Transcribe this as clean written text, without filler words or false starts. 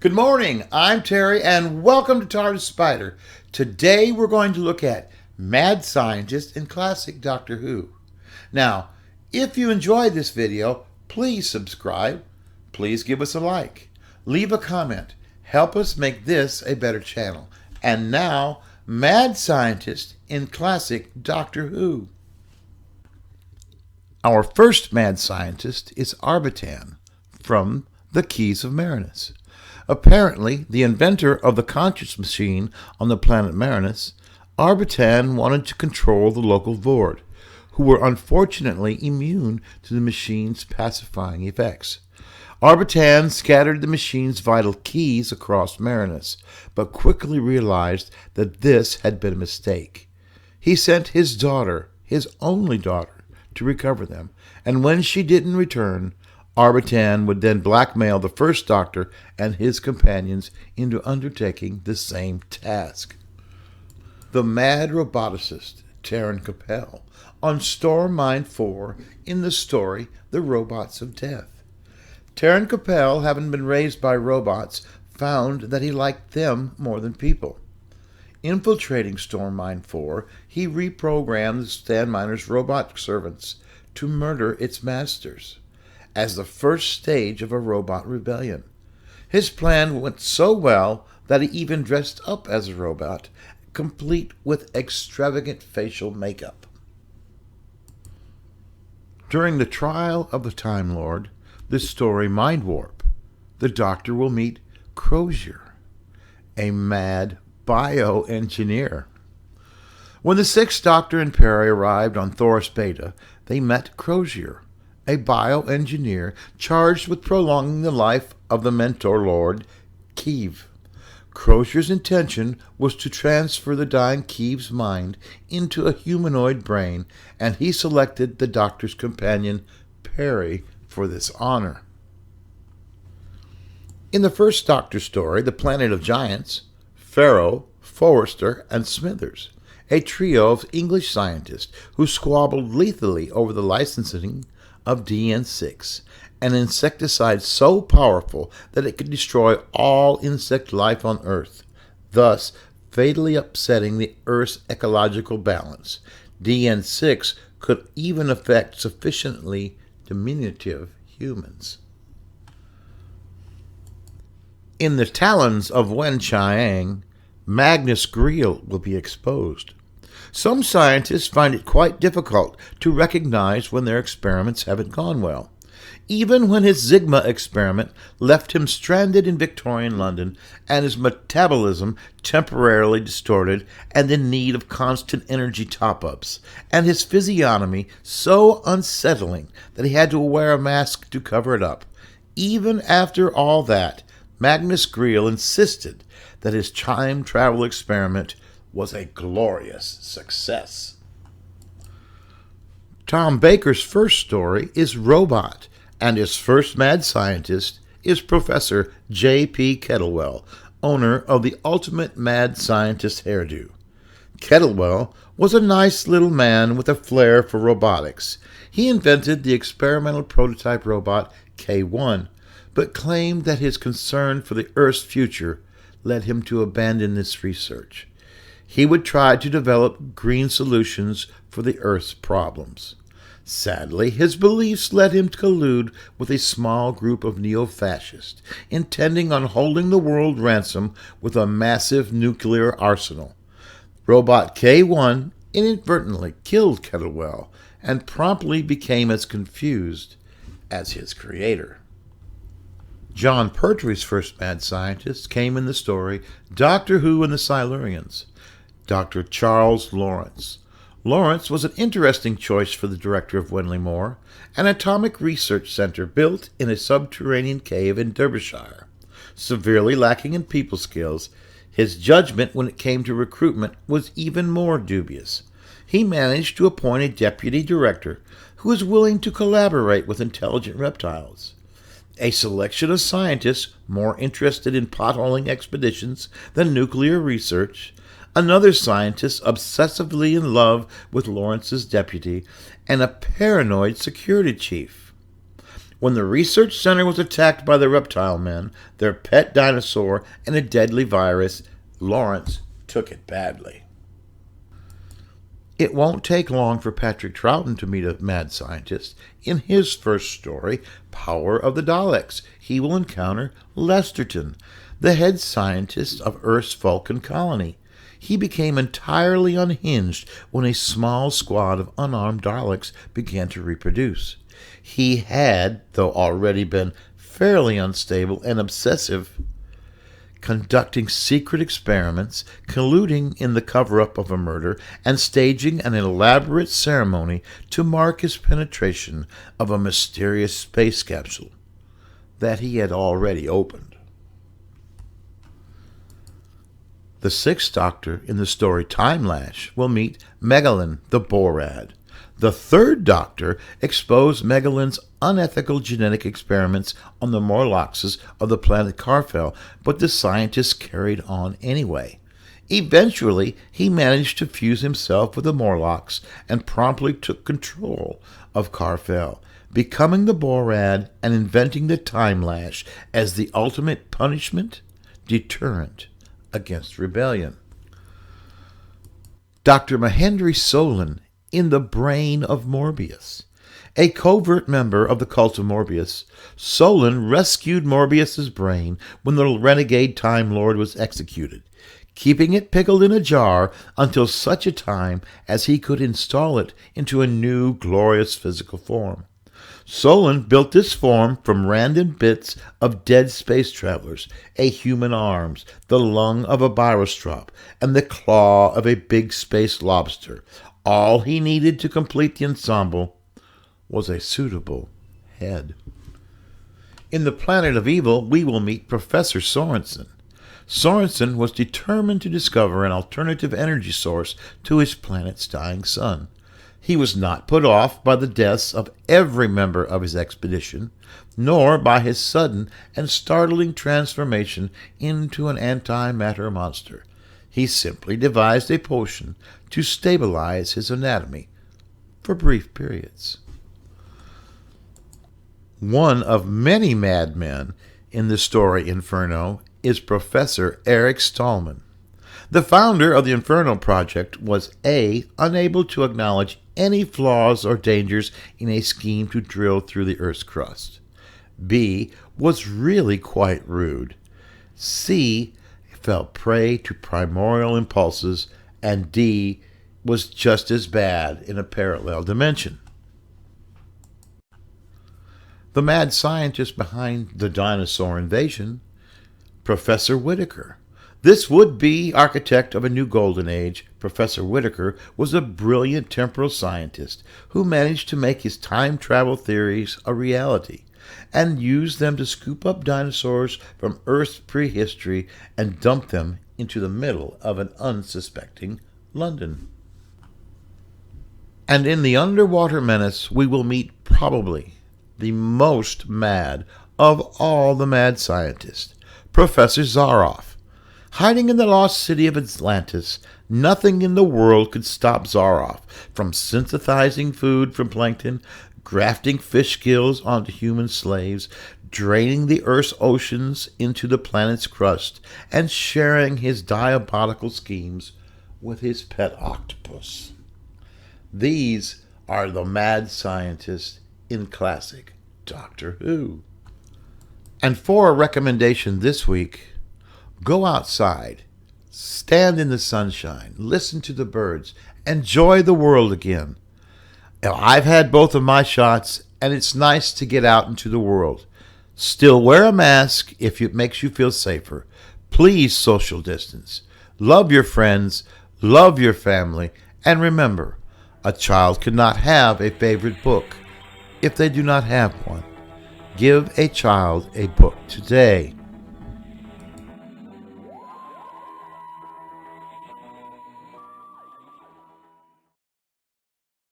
Good morning, I'm Terry, and welcome to TARDIS Spider. Today we're going to look at Mad Scientist in classic Doctor Who. Now, if you enjoyed this video, please subscribe, please give us a like, leave a comment, help us make this a better channel. And now, Mad Scientist in classic Doctor Who. Our first Mad Scientist is Arbitan from the Keys of Marinus. Apparently, the inventor of the conscious machine on the planet Marinus, Arbitan wanted to control the local Vord, who were unfortunately immune to the machine's pacifying effects. Arbitan scattered the machine's vital keys across Marinus, but quickly realized that this had been a mistake. He sent his daughter, his only daughter, to recover them, and when she didn't return, Arbitan would then blackmail the First Doctor and his companions into undertaking the same task. The Mad Roboticist, Taran Capell, on Storm Mind 4 in the story The Robots of Death. Taran Capell, having been raised by robots, found that he liked them more than people. Infiltrating Storm Mind 4, he reprogrammed the Stan Miner's robot servants to murder its masters, as the first stage of a robot rebellion. His plan went so well that he even dressed up as a robot, complete with extravagant facial makeup. During the trial of the Time Lord, the story Mind Warp, the Doctor will meet Crozier, a mad bioengineer. When the Sixth Doctor and Perry arrived on Thoris Beta, they met Crozier, a bioengineer charged with prolonging the life of the Mentor Lord, Keeve. Crozier's intention was to transfer the dying Keeve's mind into a humanoid brain, and he selected the Doctor's companion, Perry, for this honor. In the first Doctor story, The Planet of Giants, Farrow, Forrester, and Smithers, a trio of English scientists who squabbled lethally over the licensing of DN6, an insecticide so powerful that it could destroy all insect life on Earth, thus fatally upsetting the Earth's ecological balance. DN6 could even affect sufficiently diminutive humans. In the talons of Wen Chiang, Magnus Greel will be exposed. Some scientists find it quite difficult to recognize when their experiments haven't gone well. Even when his Sigma experiment left him stranded in Victorian London and his metabolism temporarily distorted and in need of constant energy top-ups, and his physiognomy so unsettling that he had to wear a mask to cover it up. Even after all that, Magnus Greel insisted that his time travel experiment was a glorious success. Tom Baker's first story is Robot, and his first mad scientist is Professor J.P. Kettlewell, owner of the ultimate mad scientist hairdo. Kettlewell was a nice little man with a flair for robotics. He invented the experimental prototype robot K1, but claimed that his concern for the Earth's future led him to abandon this research. He would try to develop green solutions for the Earth's problems. Sadly, his beliefs led him to collude with a small group of neo-fascists, intending on holding the world ransom with a massive nuclear arsenal. Robot K1 inadvertently killed Kettlewell and promptly became as confused as his creator. John Pertwee's first mad scientist came in the story Doctor Who and the Silurians, Dr. Charles Lawrence. Lawrence was an interesting choice for the director of Wenley Moor, an atomic research center built in a subterranean cave in Derbyshire. Severely lacking in people skills, his judgment when it came to recruitment was even more dubious. He managed to appoint a deputy director who was willing to collaborate with intelligent reptiles. A selection of scientists more interested in potholing expeditions than nuclear research, another scientist obsessively in love with Lawrence's deputy, and a paranoid security chief. When the research center was attacked by the reptile men, their pet dinosaur, and a deadly virus, Lawrence took it badly. It won't take long for Patrick Troughton to meet a mad scientist. In his first story, Power of the Daleks, he will encounter Lesterton, the head scientist of Earth's Vulcan colony. He became entirely unhinged when a small squad of unarmed Daleks began to reproduce. He had, though already been fairly unstable and obsessive, conducting secret experiments, colluding in the cover-up of a murder, and staging an elaborate ceremony to mark his penetration of a mysterious space capsule that he had already opened. The Sixth Doctor in the story Timelash will meet Megalyn the Borad. The Third Doctor exposed Megalyn's unethical genetic experiments on the Morloxes of the planet Carfel, but the scientists carried on anyway. Eventually, he managed to fuse himself with the Morlocks and promptly took control of Carfel, becoming the Borad and inventing the Timelash as the ultimate punishment, deterrent against rebellion. Dr. Mahendri Solin in the brain of Morbius. A covert member of the cult of Morbius, Solin rescued Morbius's brain when the renegade Time Lord was executed, keeping it pickled in a jar until such a time as he could install it into a new glorious physical form. Solin built this form from random bits of dead space travelers, a human arms, the lung of a birostrop, and the claw of a big space lobster. All he needed to complete the ensemble was a suitable head. In the Planet of Evil, we will meet Professor Sorensen. Sorensen was determined to discover an alternative energy source to his planet's dying sun. He was not put off by the deaths of every member of his expedition, nor by his sudden and startling transformation into an antimatter monster. He simply devised a potion to stabilize his anatomy for brief periods. One of many madmen in the story Inferno is Professor Eric Stallman. The founder of the Inferno project was A, unable to acknowledge any flaws or dangers in a scheme to drill through the Earth's crust. B, was really quite rude. C, fell prey to primordial impulses, and D, was just as bad in a parallel dimension. The mad scientist behind the dinosaur invasion, Professor Whittaker. This would-be architect of a new golden age, Professor Whittaker, was a brilliant temporal scientist who managed to make his time travel theories a reality and use them to scoop up dinosaurs from Earth's prehistory and dump them into the middle of an unsuspecting London. And in the Underwater Menace, we will meet probably the most mad of all the mad scientists, Professor Zaroff. Hiding in the lost city of Atlantis, nothing in the world could stop Zaroff from synthesizing food from plankton, grafting fish gills onto human slaves, draining the Earth's oceans into the planet's crust, and sharing his diabolical schemes with his pet octopus. These are the mad scientists in classic Doctor Who. And for a recommendation this week, go outside, stand in the sunshine, listen to the birds, enjoy the world again. Now, I've had both of my shots, and it's nice to get out into the world. Still wear a mask if it makes you feel safer. Please social distance. Love your friends, love your family, and remember, a child cannot have a favorite book if they do not have one. Give a child a book today.